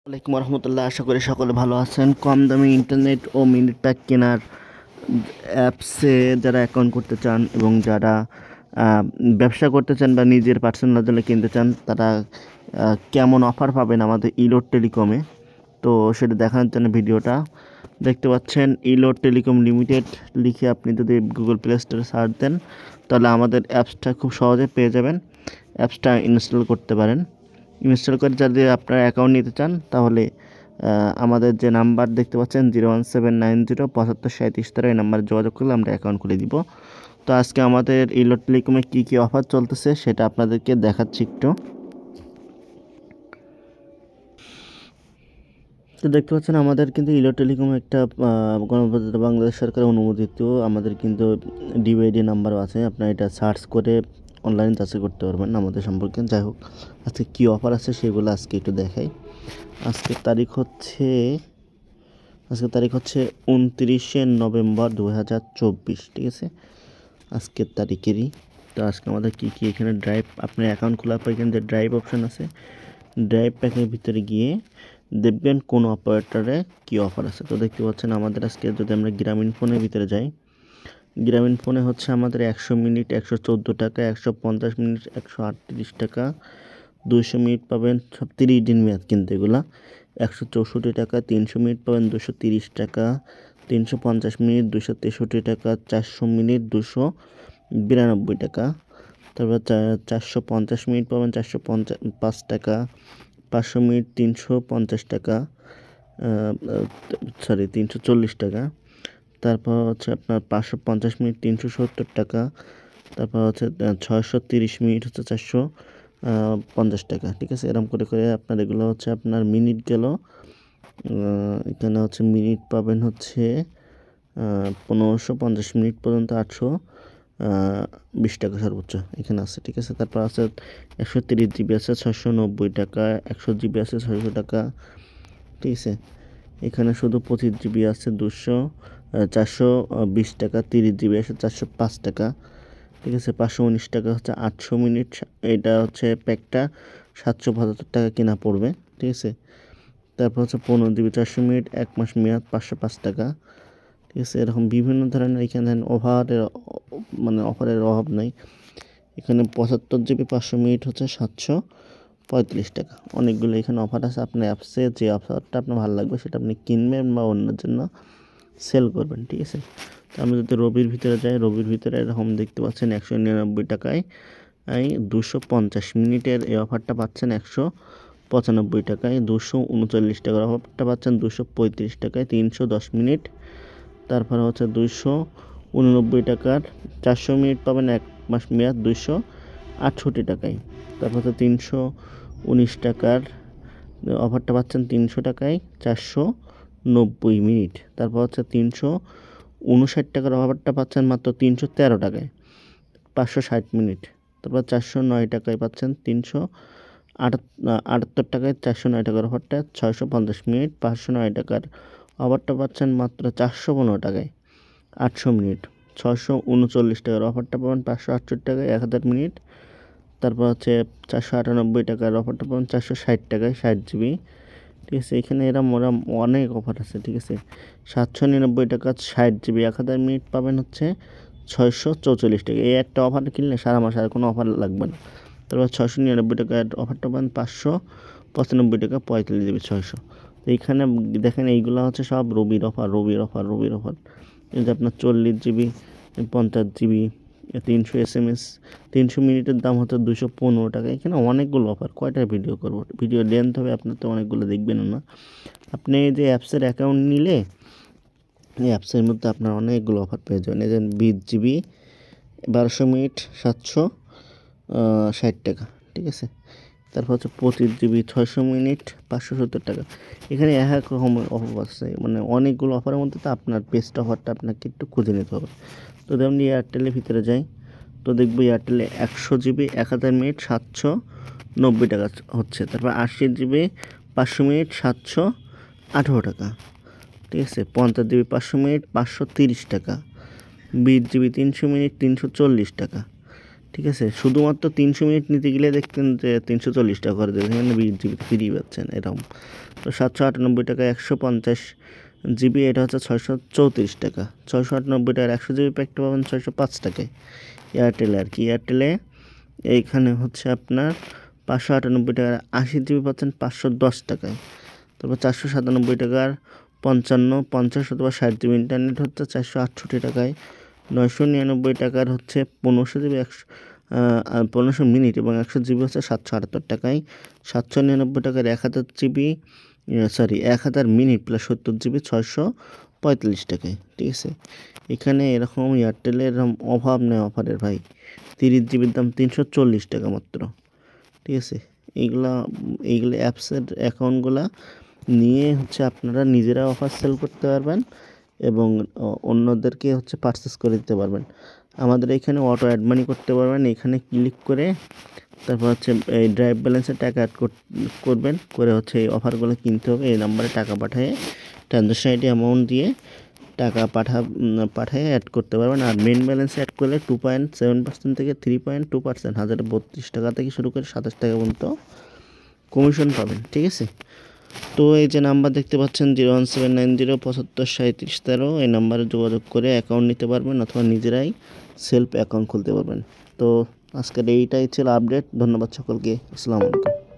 আসসালামু রহমতুল্লাহ। আশা করি সকলে ভালো আছেন। কম দামে ইন্টারনেট ও মিনিট প্যাক কেনার অ্যাপসে যারা অ্যাকাউন্ট করতে চান এবং যারা ব্যবসা করতে চান বা নিজের পার্সোনাল জন্য কিনতে চান, তারা কেমন অফার পাবেন আমাদের ইলোড টেলিকমে, তো সেটা দেখানোর জন্য ভিডিওটা দেখতে পাচ্ছেন। ইলোড টেলিকম লিমিটেড লিখে আপনি যদি গুগল প্লে স্টোরে সার্চ দেন, তাহলে আমাদের অ্যাপসটা খুব সহজে পেয়ে যাবেন। অ্যাপসটা ইনস্টল করতে পারেন। ইনস্টল করে যদি আপনার অ্যাকাউন্ট নিতে চান, তাহলে আমাদের যে নাম্বার দেখতে পাচ্ছেন 01790 75 37 এই নাম্বারে যোগাযোগ করলে আমরা অ্যাকাউন্ট খুলে দিব। তো আজকে আমাদের ইলোড টেলিকমে কী কী অফার চলতেছে সেটা আপনাদেরকে দেখাচ্ছি একটু। তো দেখতে পাচ্ছেন আমাদের কিন্তু ইলোড টেলিকম একটা গণপ্রজাতন্ত্রী বাংলাদেশ সরকারের অনুমোদিত। আমাদের কিন্তু ডিভিডি নাম্বারও আছে, আপনার এটা সার্চ করে অনলাইনে যাচাই করতে পারবেন আমাদের সম্পর্কে। যাই হোক, আজকে কী অফার আছে সেগুলো আজকে একটু দেখাই। আজকের তারিখ হচ্ছে 29শে নভেম্বর 2024, ঠিক আছে, আজকের তারিখেরই। তো আজকে আমাদের কী কী এখানে ড্রাইভ, আপনার অ্যাকাউন্ট খোলার পর এখানে যে ড্রাইভ অপশান আছে, ড্রাইভ প্যাকের ভিতরে গিয়ে দেখবেন কোন অপারেটরে কী অফার আছে। তো দেখতে পাচ্ছেন আমাদের আজকে যদি আমরা গ্রামীণ ফোনের ভিতরে যাই, গ্রামীণ ফোনে হচ্ছে আমাদের 100 মিনিট 114 টাকা, 150 মিনিট 138 টাকা, 200 মিনিট পাবেন সব 30 দিন মেয়াদ কিন্তু এগুলা 164 টাকা, 300 মিনিট পাবেন 230 টাকা, 350 মিনিট 263 টাকা, 400 মিনিট 292 টাকা, তারপর 450 মিনিট পাবেন 405 টাকা, 500 মিনিট 350 টাকা, 340 টাকা, তারপর হচ্ছে আপনার 550 মিনিট 370 টাকা, তারপর হচ্ছে 630 মিনিট হচ্ছে 450 টাকা, ঠিক আছে। এরকম করে করে আপনার এগুলো হচ্ছে আপনার মিনিট গেল। এখানে হচ্ছে মিনিট পাবেন হচ্ছে 1550 মিনিট পর্যন্ত 820 টাকা সর্বোচ্চ এখানে আছে, ঠিক আছে। তারপর আছে 130 জিবি আছে 690 টাকা, 100 জিবি আছে 600 টাকা, ঠিক আছে। এখানে শুধু 25 জিবি আছে 420 টাকা, 30 জিবি আছে 405 টাকা, ঠিক আছে। 519 টাকা হচ্ছে 800 মিনিট, এটা হচ্ছে প্যাকটা 775 টাকা কিনা পড়বে, ঠিক আছে। তারপর হচ্ছে 15 জিবি 400 মিনিট 1 মাস মেয়াদ 505 টাকা, ঠিক আছে। এরকম বিভিন্ন ধরনের এখানে অফারের অভাব নাই। এখানে 75 জিবি 500 মিনিট হচ্ছে 735 টাকা। অনেকগুলো এখানে অফার আছে। আপনার অ্যাপসে যে অফারটা আপনার ভালো লাগবে সেটা আপনি কিনবেন বা অন্যের জন্য সেল করবেন, ঠিক আছে। তো আমি যদি রবির ভিতরে যাই, রবির ভিতরে এরকম দেখতে পাচ্ছেন 199 টাকায় 250 মিনিটের এই অফারটা পাচ্ছেন 195 টাকায়, 239 টাকার অফারটা পাচ্ছেন 235 টাকায় 310 মিনিট। তারপরে হচ্ছে 289 টাকার 400 মিনিট পাবেন 1 মাস মেয়াদ 268 টাকায়। তারপর হচ্ছে 319 টাকার অফারটা পাচ্ছেন 300 টাকায় 490 মিনিট। তারপর হচ্ছে 359 টাকার অফারটা পাচ্ছেন মাত্র 313 টাকায় 560 মিনিট। তারপর 409 টাকায় পাচ্ছেন 378 টাকায় 409 টাকার অফারটা 650 মিনিট। 509 টাকার অফারটা পাচ্ছেন মাত্র 415 টাকায় 800 মিনিট। 639 টাকার অফারটা পাবেন 568 টাকায় 1000 মিনিট। তারপর হচ্ছে 498 টাকার অফারটা পাবেন 460 টাকায় 60 জিবি, ঠিক আছে। এখানে এরম অনেক অফার আছে, ঠিক আছে। 799 টাকা 60 জিবি 1000 মিনিট পাবেন হচ্ছে 644 টাকা। এই একটা অফার কিনলে সারা মাস আর কোনো অফার লাগবে না। তারপর 699 টাকার অফারটা পাবেন 595 টাকা 45 জিবি 600। তো এইখানে দেখেন এইগুলো হচ্ছে সব রবির অফার। এই যে আপনার 40 জিবি 50 জিবি 300 SMS 300 মিনিটের দাম হচ্ছে 215 টাকা। এখানে অনেকগুলো অফার, কয়টা ভিডিও করব, ভিডিও লেন্থ হবে, আপনার তো অনেকগুলো দেখবেন না। আপনি এই যে অ্যাপসের অ্যাকাউন্ট নিলে এই অ্যাপসের মধ্যে আপনার অনেকগুলো অফার পেয়ে যাবেন। এই যে 20 জিবি 1200 মিনিট 760 টাকা, ঠিক আছে। তারপর হচ্ছে 25 জিবি 600 মিনিট 570 টাকা। এখানে এক রকম অফার আছে, মানে অনেকগুলো অফারের মধ্যে তো আপনার বেস্ট অফারটা আপনাকে একটু খুঁজে নিতে হবে। তো আমি এয়ারটেলের ভিতরে যাই, তো দেখবো এয়ারটেলে 100 জিবি 1000 মিনিট 790 টাকা হচ্ছে। তারপর 80 জিবি 500 মিনিট 718 টাকা, ঠিক আছে। 50 জিবি 500 মিনিট 530 টাকা, 20 জিবি 300 মিনিট 340 টাকা, ঠিক আছে, শুধুমাত্র 300 মিনিট নিতে গেলে দেখতেন যে 340 টাকা করে দেবেন, এখানে 20 জিবি ফ্রি পাচ্ছেন এরকম। তো 798 টাকা 150 জিবি, এটা হচ্ছে 634 টাকা। 698 টাকার 100 জিবি প্যাকটা পাবেন 605 টাকায় এয়ারটেলে আর কি। এয়ারটেলে এইখানে হচ্ছে আপনার 598 টাকার 80 জিবি পাচ্ছেন 510 টাকায়। তারপর 497 টাকার 50 অথবা 60 জিবি ইন্টারনেট হচ্ছে 468 টাকায়। 999 টাকার হচ্ছে 1500 জিবি 1500 মিনিট এবং 100 জিবি হচ্ছে 778 টাকায়। 799 টাকার 1000 জিবি 1000 মিনিট প্লাস 70 জিবি 645 টাকায়। ঠিক আছে, এখানে এরকম এয়ারটেলের অভাব নেই অফারের ভাই। 30 জিবির দাম 340 টাকা মাত্র। ঠিক আছে, এইগুলো অ্যাপসের অ্যাকাউন্টগুলা নিয়ে হচ্ছে আপনারা নিজেরা অফার সেল করতে পারবেন এবং অন্যদেরকে হচ্ছে পারচেস করে দিতে পারবেন। আমাদের এখানে অটো অ্যাড মানি করতে পারবেন, এখানে ক্লিক করে তারপর হচ্ছে এই ড্রাইভ ব্যালেন্সে টাকা অ্যাড করবেন, করে হচ্ছে এই অফারগুলো কিনতে হবে। এই নাম্বারে টাকা পাঠিয়ে ট্রানজ্যাকশন আইডি অ্যামাউন্ট দিয়ে টাকা পাঠিয়ে অ্যাড করতে পারবেন। আর মেন ব্যালেন্স অ্যাড করলে 2.7% থেকে 3.2%, 1032 টাকা থেকে শুরু করে 27 টাকা পর্যন্ত কমিশন পাবেন। ঠিক আছে, তো এই যে নাম্বার দেখতে পাচ্ছেন 01790 75 3713, এই নাম্বারে যোগাযোগ করে অ্যাকাউন্ট নিতে পারবেন অথবা নিজেরাই সেলফ অ্যাকাউন্ট খুলতে পারবেন। তো আজকের এইটাই ছিল আপডেট। ধন্যবাদ সকলকে। আসসালামু আলাইকুম।